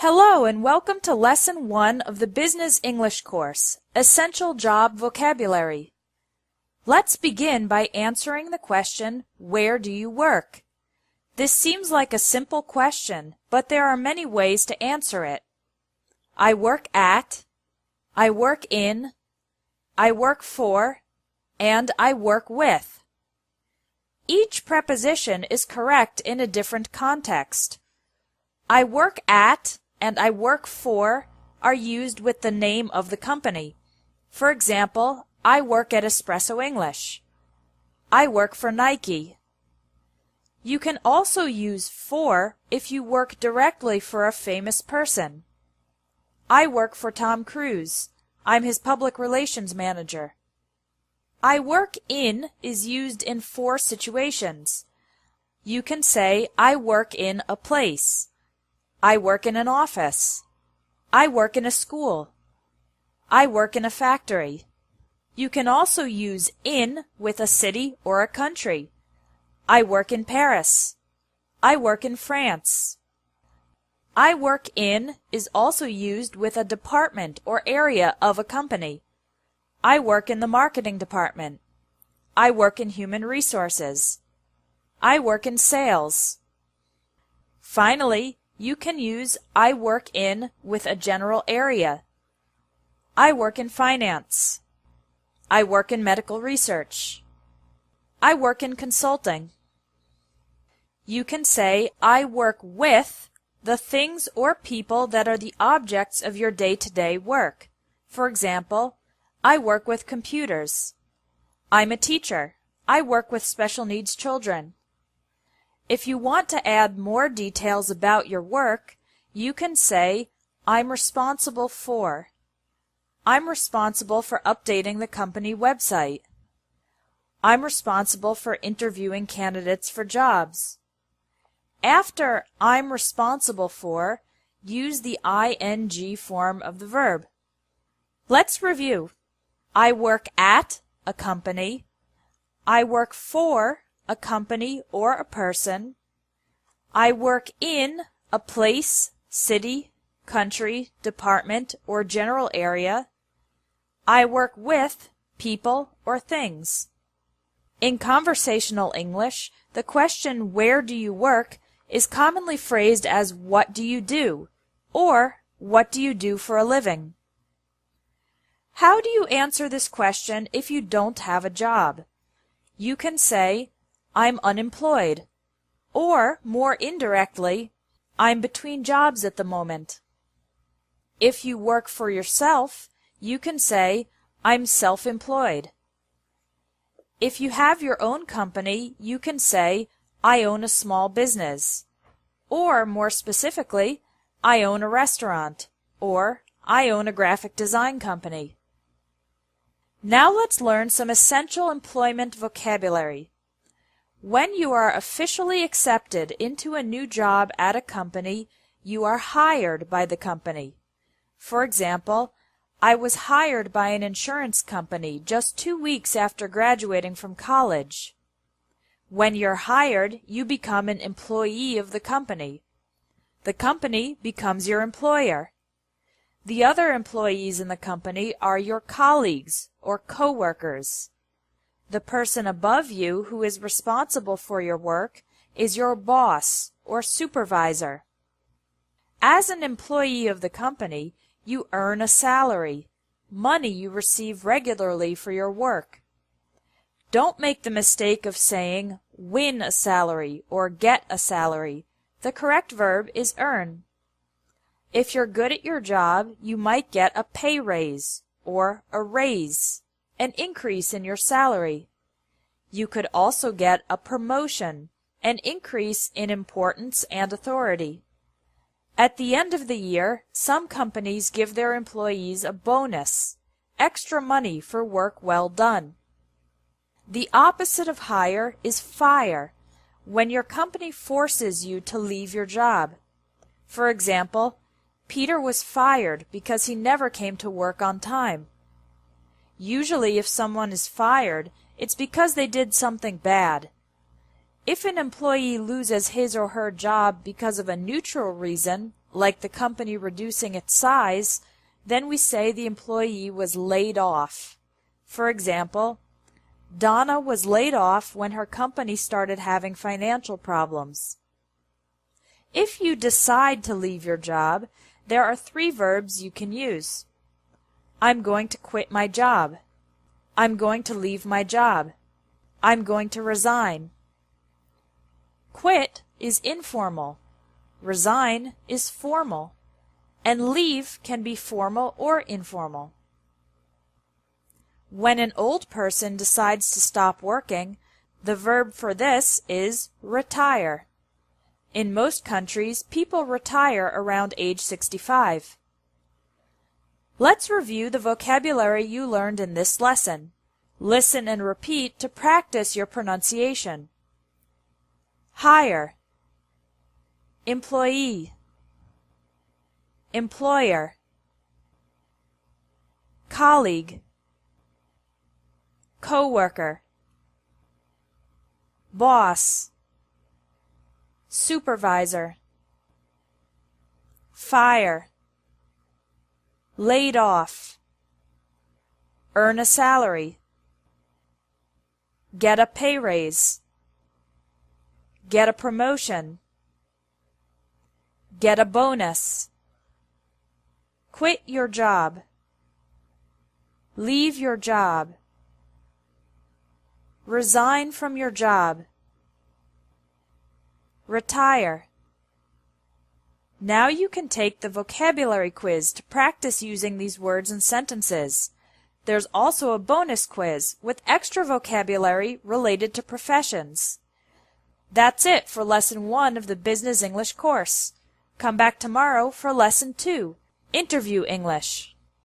Hello and welcome to Lesson 1 of the Business English course, Essential Job Vocabulary. Let's begin by answering the question, where do you work? This seems like a simple question, but there are many ways to answer it. I work at, I work in, I work for, and I work with. Each preposition is correct in a different context. I work at and I work for are used with the name of the company. For example, I work at Espresso English. I work for Nike. You can also use for if you work directly for a famous person. I work for Tom Cruise. I'm his public relations manager. I work in is used in 4 situations. You can say, I work in a place. I work in an office. I work in a school. I work in a factory. You can also use in with a city or a country. I work in Paris. I work in France. I work in is also used with a department or area of a company. I work in the marketing department. I work in human resources. I work in sales. Finally, you can use I work in with a general area. I work in finance. I work in medical research. I work in consulting. You can say I work with the things or people that are the objects of your day-to-day work. For example, I work with computers. I'm a teacher. I work with special needs children. If you want to add more details about your work, you can say, I'm responsible for. I'm responsible for updating the company website. I'm responsible for interviewing candidates for jobs. After I'm responsible for, use the ing form of the verb. Let's review. I work at a company. I work for a company or a person. I work in a place, city, country, department, or general area. I work with people or things. In conversational English, the question where do you work is commonly phrased as what do you do or what do you do for a living. How do you answer this question if you don't have a job? You can say, I'm unemployed, or more indirectly, I'm between jobs at the moment. If you work for yourself, you can say, I'm self-employed. If you have your own company, you can say, I own a small business, or more specifically, I own a restaurant, or I own a graphic design company. Now let's learn some essential employment vocabulary. When you are officially accepted into a new job at a company, you are hired by the company. For example, I was hired by an insurance company just 2 weeks after graduating from college. When you're hired, you become an employee of the company. The company becomes your employer. The other employees in the company are your colleagues or co-workers. The person above you who is responsible for your work is your boss or supervisor. As an employee of the company, you earn a salary, money you receive regularly for your work. Don't make the mistake of saying win a salary or get a salary. The correct verb is earn. If you're good at your job, you might get a pay raise or a raise, an increase in your salary. You could also get a promotion, an increase in importance and authority. At the end of the year, some companies give their employees a bonus, extra money for work well done. The opposite of hire is fire, when your company forces you to leave your job. For example, Peter was fired because he never came to work on time. Usually if someone is fired, it's because they did something bad. If an employee loses his or her job because of a neutral reason, like the company reducing its size, then we say the employee was laid off. For example, Donna was laid off when her company started having financial problems. If you decide to leave your job, there are 3 verbs you can use. I'm going to quit my job. I'm going to leave my job. I'm going to resign. Quit is informal. Resign is formal. And leave can be formal or informal. When an old person decides to stop working, the verb for this is retire. In most countries, people retire around age 65. Let's review the vocabulary you learned in this lesson. Listen and repeat to practice your pronunciation. Hire, employee, employer, colleague, coworker, boss, supervisor, fire, laid off, earn a salary, get a pay raise, get a promotion, get a bonus, quit your job, leave your job, resign from your job, retire. Now you can take the vocabulary quiz to practice using these words and sentences. There's also a bonus quiz with extra vocabulary related to professions. That's it for Lesson 1 of the Business English course. Come back tomorrow for Lesson 2, Interview English.